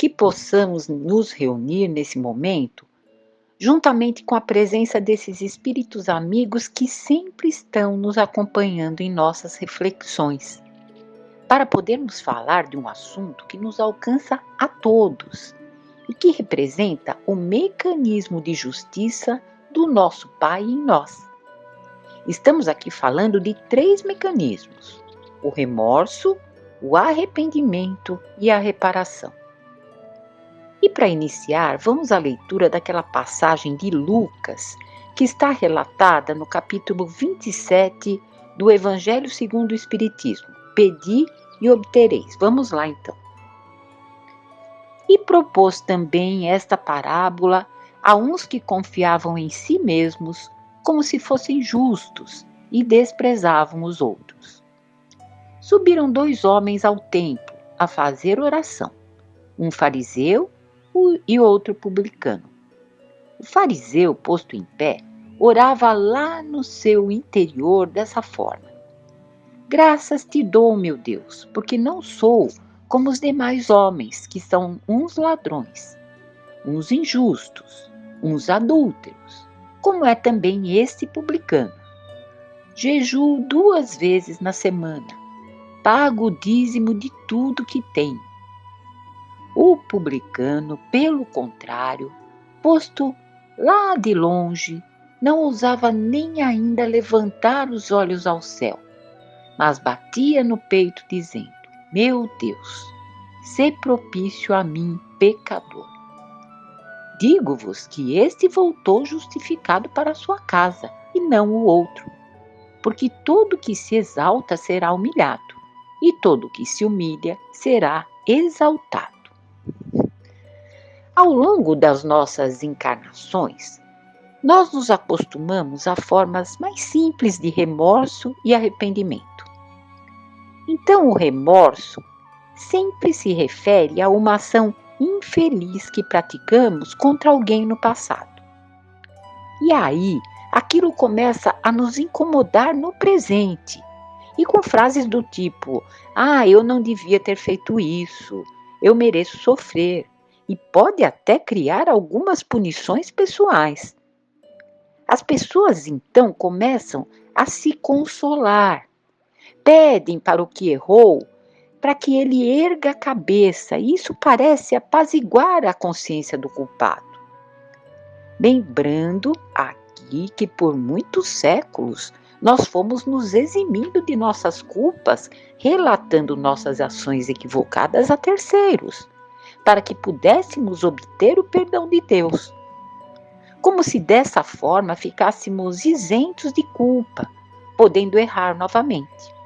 que possamos nos reunir nesse momento, juntamente com a presença desses espíritos amigos que sempre estão nos acompanhando em nossas reflexões, para podermos falar de um assunto que nos alcança a todos e que representa o mecanismo de justiça do nosso Pai em nós. Estamos aqui falando de 3 mecanismos: o remorso, o arrependimento e a reparação. E para iniciar, vamos à leitura daquela passagem de Lucas, que está relatada no capítulo 27 do Evangelho segundo o Espiritismo. Pedi e obtereis. Vamos lá então. E propôs também esta parábola a uns que confiavam em si mesmos como se fossem justos e desprezavam os outros. Subiram 2 homens ao templo a fazer oração, um fariseu e outro publicano. O fariseu, posto em pé, orava lá no seu interior dessa forma: graças te dou, meu Deus, porque não sou como os demais homens, que são uns ladrões, uns injustos, uns adúlteros, como é também este publicano. Jejuo 2 vezes na semana, pago o dízimo de tudo que tenho. O publicano, pelo contrário, posto lá de longe, não ousava nem ainda levantar os olhos ao céu, mas batia no peito dizendo: meu Deus, sê propício a mim, pecador. Digo-vos que este voltou justificado para a sua casa, e não o outro. Porque todo que se exalta será humilhado, e todo que se humilha será exaltado. Ao longo das nossas encarnações, nós nos acostumamos a formas mais simples de remorso e arrependimento. Então, o remorso sempre se refere a uma ação infeliz que praticamos contra alguém no passado. E aí, aquilo começa a nos incomodar no presente, e com frases do tipo: eu não devia ter feito isso, eu mereço sofrer, e pode até criar algumas punições pessoais. As pessoas então começam a se consolar, pedem para o que errou para que ele erga a cabeça, e isso parece apaziguar a consciência do culpado. Lembrando aqui que por muitos séculos nós fomos nos eximindo de nossas culpas, relatando nossas ações equivocadas a terceiros, para que pudéssemos obter o perdão de Deus. Como se dessa forma ficássemos isentos de culpa, podendo errar novamente.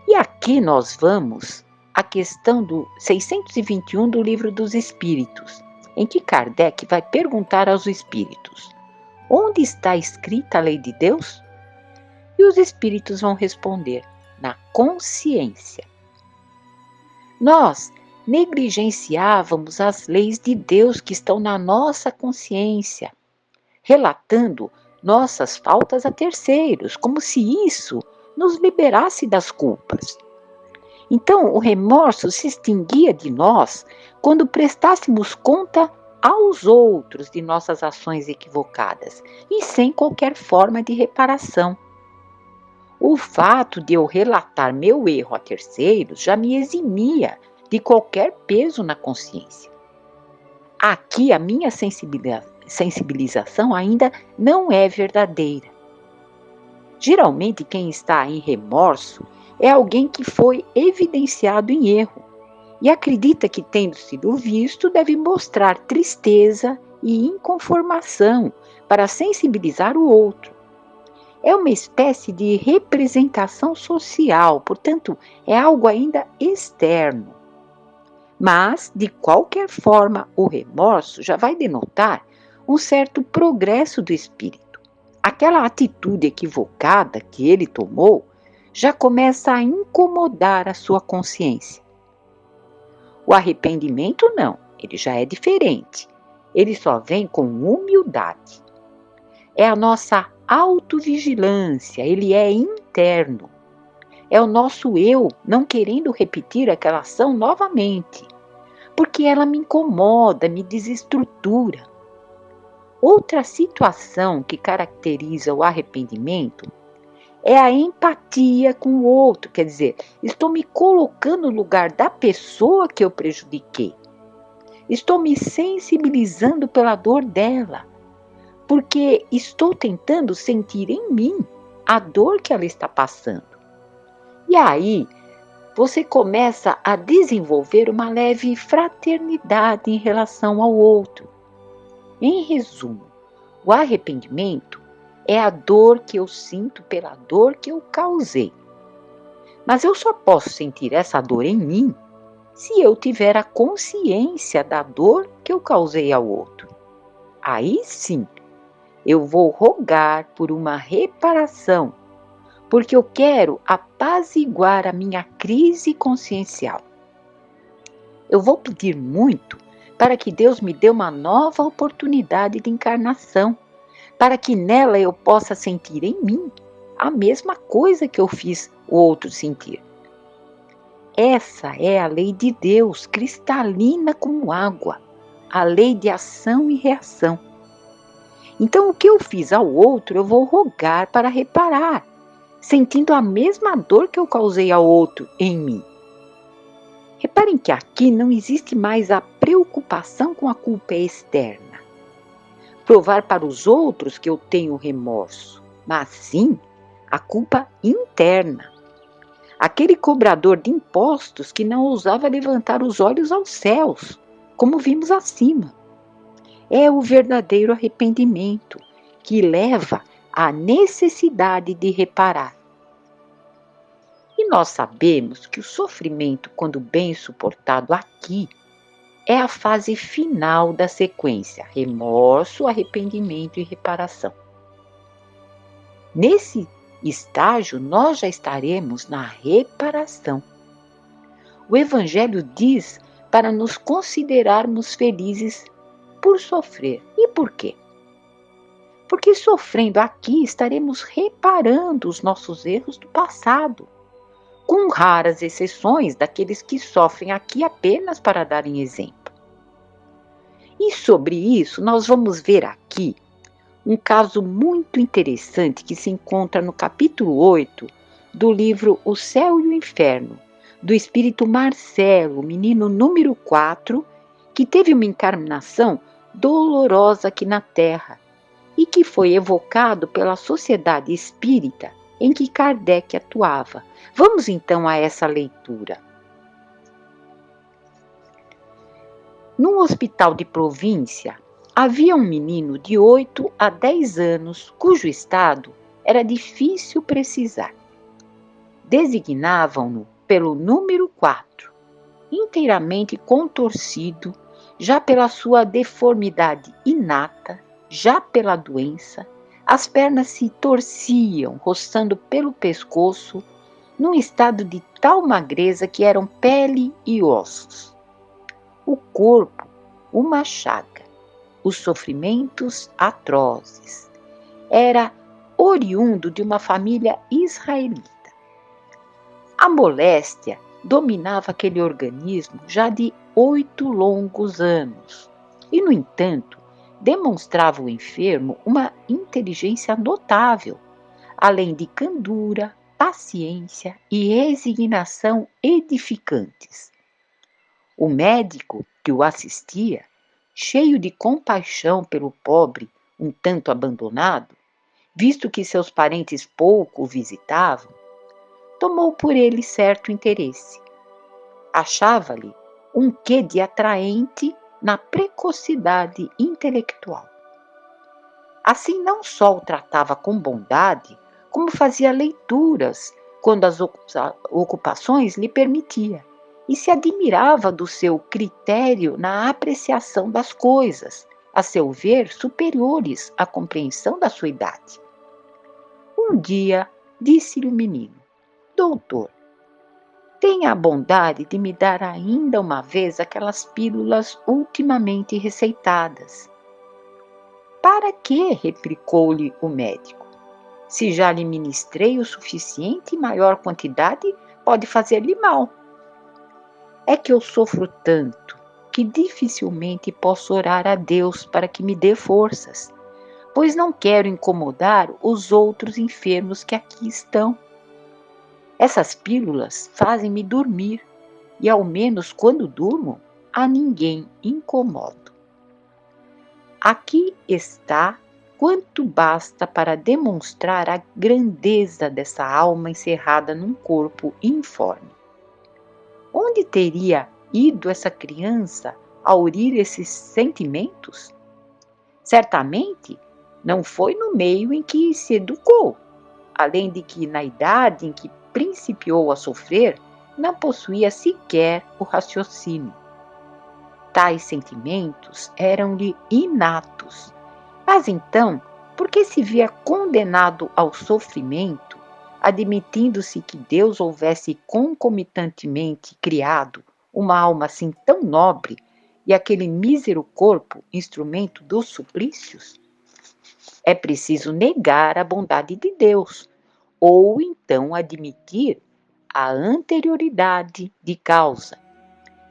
E aqui nós vamos à questão do 621 do Livro dos Espíritos, em que Kardec vai perguntar aos espíritos: onde está escrita a lei de Deus? E os espíritos vão responder: na consciência. Nós negligenciávamos as leis de Deus que estão na nossa consciência, relatando nossas faltas a terceiros, como se isso nos liberasse das culpas. Então, o remorso se extinguia de nós quando prestássemos conta aos outros de nossas ações equivocadas e sem qualquer forma de reparação. O fato de eu relatar meu erro a terceiros já me eximia de qualquer peso na consciência. Aqui a minha sensibilização ainda não é verdadeira. Geralmente quem está em remorso é alguém que foi evidenciado em erro e acredita que, tendo sido visto, deve mostrar tristeza e inconformação para sensibilizar o outro. É uma espécie de representação social, portanto, é algo ainda externo. Mas, de qualquer forma, o remorso já vai denotar um certo progresso do espírito. Aquela atitude equivocada que ele tomou já começa a incomodar a sua consciência. O arrependimento não, ele já é diferente. Ele só vem com humildade. É a nossa autovigilância, ele é interno. É o nosso eu não querendo repetir aquela ação novamente, porque ela me incomoda, me desestrutura. Outra situação que caracteriza o arrependimento é a empatia com o outro, quer dizer, estou me colocando no lugar da pessoa que eu prejudiquei. Estou me sensibilizando pela dor dela, porque estou tentando sentir em mim a dor que ela está passando. E aí, você começa a desenvolver uma leve fraternidade em relação ao outro. Em resumo, o arrependimento é a dor que eu sinto pela dor que eu causei. Mas eu só posso sentir essa dor em mim se eu tiver a consciência da dor que eu causei ao outro. Aí sim, eu vou rogar por uma reparação, porque eu quero apaziguar a minha crise consciencial. Eu vou pedir muito para que Deus me dê uma nova oportunidade de encarnação, para que nela eu possa sentir em mim a mesma coisa que eu fiz o outro sentir. Essa é a lei de Deus, cristalina como água, a lei de ação e reação. Então, o que eu fiz ao outro, eu vou rogar para reparar, sentindo a mesma dor que eu causei ao outro em mim. Reparem que aqui não existe mais a preocupação com a culpa externa. Provar para os outros que eu tenho remorso, mas sim a culpa interna. Aquele cobrador de impostos que não ousava levantar os olhos aos céus, como vimos acima. É o verdadeiro arrependimento que leva à necessidade de reparar. E nós sabemos que o sofrimento, quando bem suportado aqui, é a fase final da sequência: remorso, arrependimento e reparação. Nesse estágio, nós já estaremos na reparação. O Evangelho diz para nos considerarmos felizes por sofrer. E por quê? Porque sofrendo aqui estaremos reparando os nossos erros do passado, com raras exceções daqueles que sofrem aqui apenas para darem exemplo. E sobre isso, nós vamos ver aqui um caso muito interessante que se encontra no capítulo 8 do livro O Céu e o Inferno, do espírito Marcelo, menino número 4, que teve uma encarnação dolorosa aqui na Terra e que foi evocado pela sociedade espírita em que Kardec atuava. Vamos então a essa leitura. Num hospital de província, havia um menino de 8 a 10 anos cujo estado era difícil precisar. Designavam-no pelo número 4, inteiramente contorcido, já pela sua deformidade inata, já pela doença, as pernas se torciam, roçando pelo pescoço, num estado de tal magreza que eram pele e ossos. O corpo, uma chaga, os sofrimentos atrozes. Era oriundo de uma família israelita. A moléstia dominava aquele organismo já de 8 longos anos e, no entanto, demonstrava o enfermo uma inteligência notável, além de candura, paciência e resignação edificantes. O médico que o assistia, cheio de compaixão pelo pobre um tanto abandonado, visto que seus parentes pouco o visitavam, tomou por ele certo interesse. Achava-lhe um quê de atraente na precocidade intelectual. Assim, não só o tratava com bondade, como fazia leituras quando as ocupações lhe permitia, e se admirava do seu critério na apreciação das coisas, a seu ver superiores à compreensão da sua idade. Um dia, disse-lhe o menino: Doutor, tenha a bondade de me dar ainda uma vez aquelas pílulas ultimamente receitadas. Para quê? Replicou-lhe o médico. Se já lhe ministrei o suficiente e maior quantidade, pode fazer-lhe mal. É que eu sofro tanto que dificilmente posso orar a Deus para que me dê forças, pois não quero incomodar os outros enfermos que aqui estão. Essas pílulas fazem-me dormir e, ao menos quando durmo, a ninguém incomodo. Aqui está quanto basta para demonstrar a grandeza dessa alma encerrada num corpo informe. Onde teria ido essa criança a aurir esses sentimentos? Certamente não foi no meio em que se educou, além de que, na idade em que principiou a sofrer, não possuía sequer o raciocínio. Tais sentimentos eram-lhe inatos. Mas então, por que se via condenado ao sofrimento, admitindo-se que Deus houvesse concomitantemente criado uma alma assim tão nobre e aquele mísero corpo instrumento dos suplícios? É preciso negar a bondade de Deus, ou então admitir a anterioridade de causa,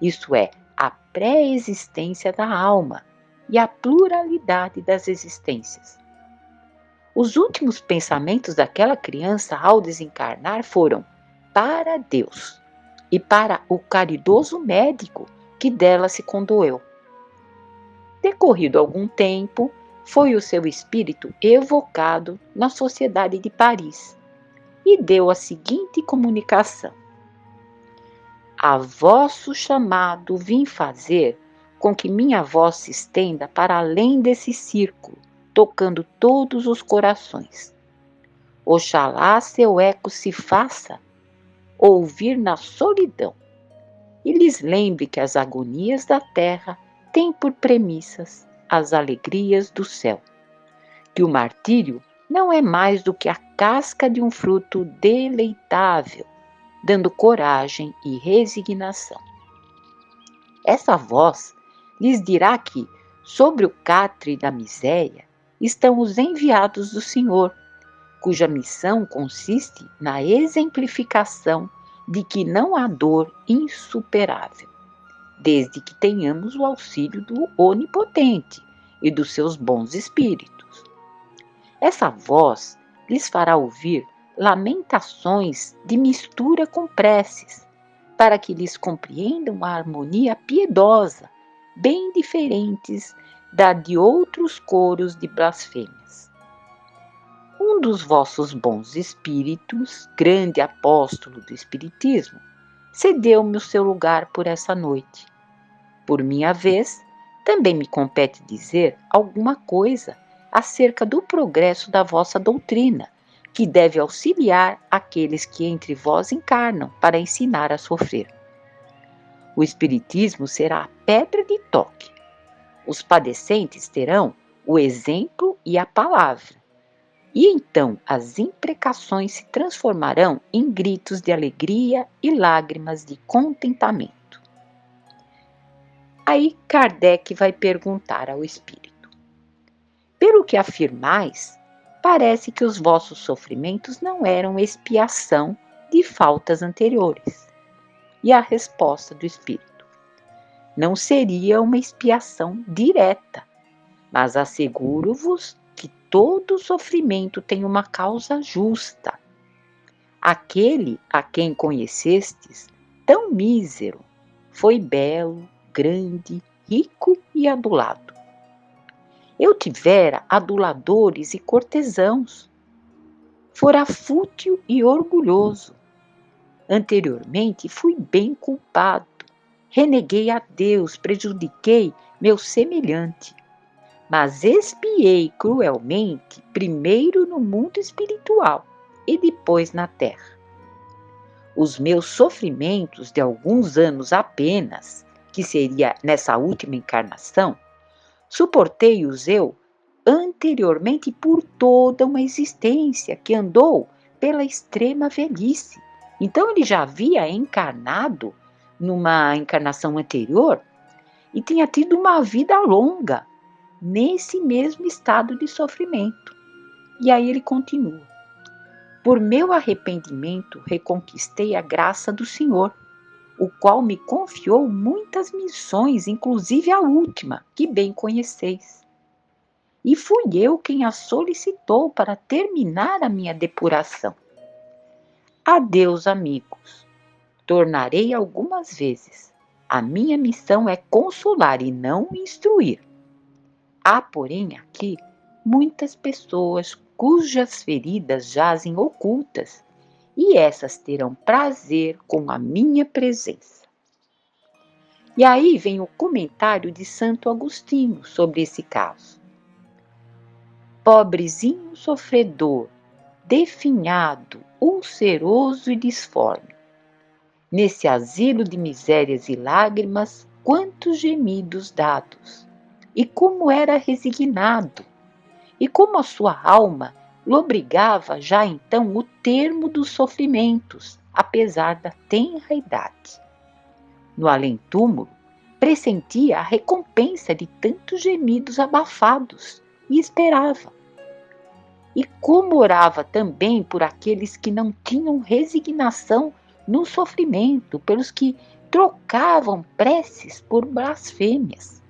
isto é, a pré-existência da alma e a pluralidade das existências. Os últimos pensamentos daquela criança ao desencarnar foram para Deus e para o caridoso médico que dela se condoeu. Decorrido algum tempo, foi o seu espírito evocado na Sociedade de Paris e deu a seguinte comunicação: a vosso chamado vim fazer com que minha voz se estenda para além desse círculo, tocando todos os corações. Oxalá seu eco se faça ouvir na solidão e lhes lembre que as agonias da terra têm por premissas as alegrias do céu, que o martírio não é mais do que a casca de um fruto deleitável, dando coragem e resignação. Essa voz lhes dirá que, sobre o catre da miséria, estão os enviados do Senhor, cuja missão consiste na exemplificação de que não há dor insuperável, desde que tenhamos o auxílio do Onipotente e dos seus bons espíritos. Essa voz lhes fará ouvir lamentações de mistura com preces, para que lhes compreendam a harmonia piedosa, bem diferentes da de outros coros de blasfêmias. Um dos vossos bons espíritos, grande apóstolo do Espiritismo, cedeu-me o seu lugar por essa noite. Por minha vez, também me compete dizer alguma coisa acerca do progresso da vossa doutrina, que deve auxiliar aqueles que entre vós encarnam para ensinar a sofrer. O Espiritismo será a pedra de toque. Os padecentes terão o exemplo e a palavra. E então as imprecações se transformarão em gritos de alegria e lágrimas de contentamento. Aí Kardec vai perguntar ao Espírito: pelo que afirmais, parece que os vossos sofrimentos não eram expiação de faltas anteriores. E a resposta do Espírito: não seria uma expiação direta, mas asseguro-vos que todo sofrimento tem uma causa justa. Aquele a quem conhecestes, tão mísero, foi belo, grande, rico e adulado. Eu tivera aduladores e cortesãos. Fora fútil e orgulhoso. Anteriormente fui bem culpado. Reneguei a Deus, prejudiquei meu semelhante. Mas expiei cruelmente, primeiro no mundo espiritual e depois na terra. Os meus sofrimentos de alguns anos apenas, que seria nessa última encarnação, suportei-os eu anteriormente por toda uma existência que andou pela extrema velhice. Então ele já havia encarnado numa encarnação anterior e tinha tido uma vida longa nesse mesmo estado de sofrimento. E aí ele continua: por meu arrependimento reconquistei a graça do Senhor. o qual me confiou muitas missões, inclusive a última, que bem conheceis. E fui eu quem a solicitou para terminar a minha depuração. Adeus, amigos. Tornarei algumas vezes. A minha missão é consolar e não instruir. Há, porém, aqui muitas pessoas cujas feridas jazem ocultas, e essas terão prazer com a minha presença. E aí vem o comentário de Santo Agostinho sobre esse caso. Pobrezinho sofredor, definhado, ulceroso e disforme. Nesse asilo de misérias e lágrimas, quantos gemidos dados! E como era resignado! E como a sua alma lobrigava já então o termo dos sofrimentos, apesar da tenra idade. No além-túmulo, pressentia a recompensa de tantos gemidos abafados e esperava. E como orava também por aqueles que não tinham resignação no sofrimento, pelos que trocavam preces por blasfêmias.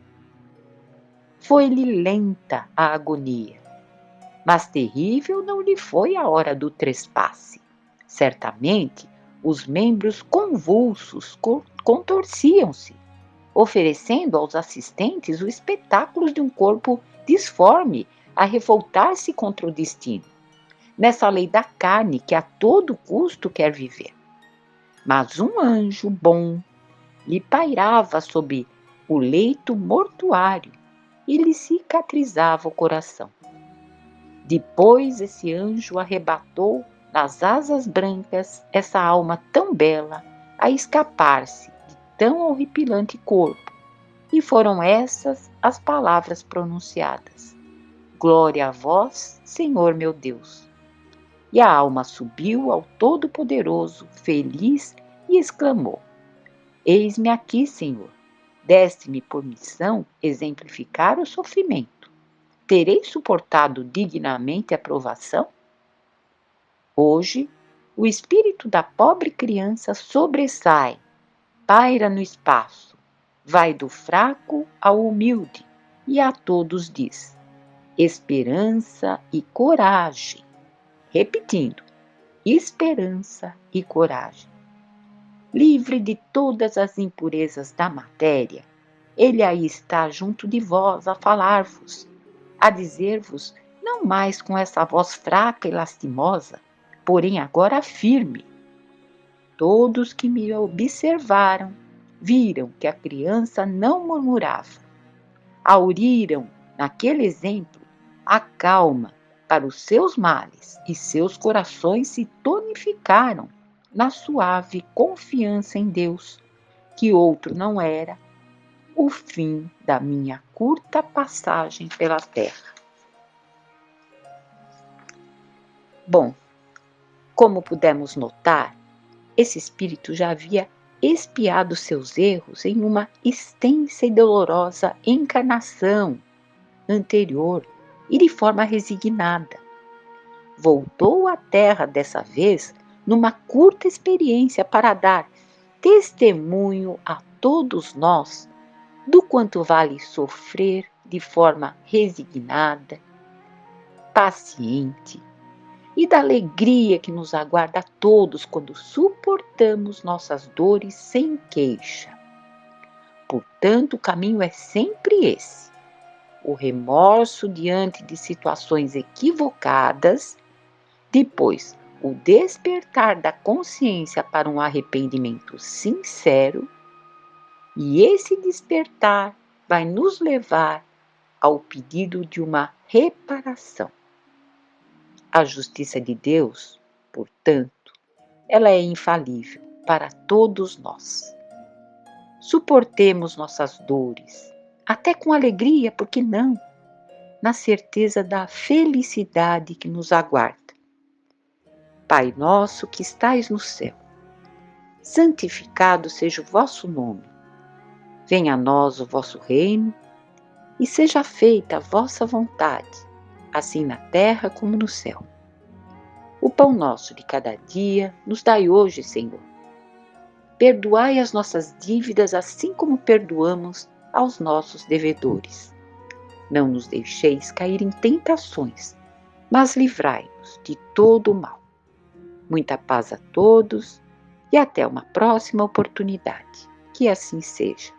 Foi-lhe lenta a agonia, mas terrível não lhe foi a hora do trespasse. Certamente, os membros convulsos contorciam-se, oferecendo aos assistentes o espetáculo de um corpo disforme a revoltar-se contra o destino, nessa lei da carne que a todo custo quer viver. Mas um anjo bom lhe pairava sob o leito mortuário e lhe cicatrizava o coração. Depois esse anjo arrebatou nas asas brancas essa alma tão bela a escapar-se de tão horripilante corpo, e foram essas as palavras pronunciadas: Glória a vós, Senhor meu Deus. E a alma subiu ao Todo-Poderoso, feliz, e exclamou: Eis-me aqui, Senhor. Deste-me por missão exemplificar o sofrimento. Terei suportado dignamente a provação? Hoje, o espírito da pobre criança sobressai, paira no espaço, vai do fraco ao humilde e a todos diz: esperança e coragem. Repetindo, esperança e coragem. Livre de todas as impurezas da matéria, ele aí está junto de vós a falar-vos, a dizer-vos, não mais com essa voz fraca e lastimosa, porém agora firme. Todos que me observaram viram que a criança não murmurava. Auriram, naquele exemplo, a calma para os seus males e seus corações se tonificaram na suave confiança em Deus, que outro não era o fim da minha curta passagem pela terra. Bom, como pudemos notar, esse espírito já havia expiado seus erros em uma extensa e dolorosa encarnação anterior e de forma resignada. Voltou à terra dessa vez numa curta experiência para dar testemunho a todos nós do quanto vale sofrer de forma resignada, paciente e da alegria que nos aguarda a todos quando suportamos nossas dores sem queixa. Portanto, o caminho é sempre esse: o remorso diante de situações equivocadas, depois o despertar da consciência para um arrependimento sincero, e esse despertar vai nos levar ao pedido de uma reparação. A justiça de Deus, portanto, ela é infalível para todos nós. Suportemos nossas dores, até com alegria, por que não? Na certeza da felicidade que nos aguarda. Pai nosso que estais no céu, santificado seja o vosso nome. Venha a nós o vosso reino e seja feita a vossa vontade, assim na terra como no céu. O pão nosso de cada dia nos dai hoje, Senhor. Perdoai as nossas dívidas, assim como perdoamos aos nossos devedores. Não nos deixeis cair em tentações, mas livrai-nos de todo o mal. Muita paz a todos e até uma próxima oportunidade. Que assim seja.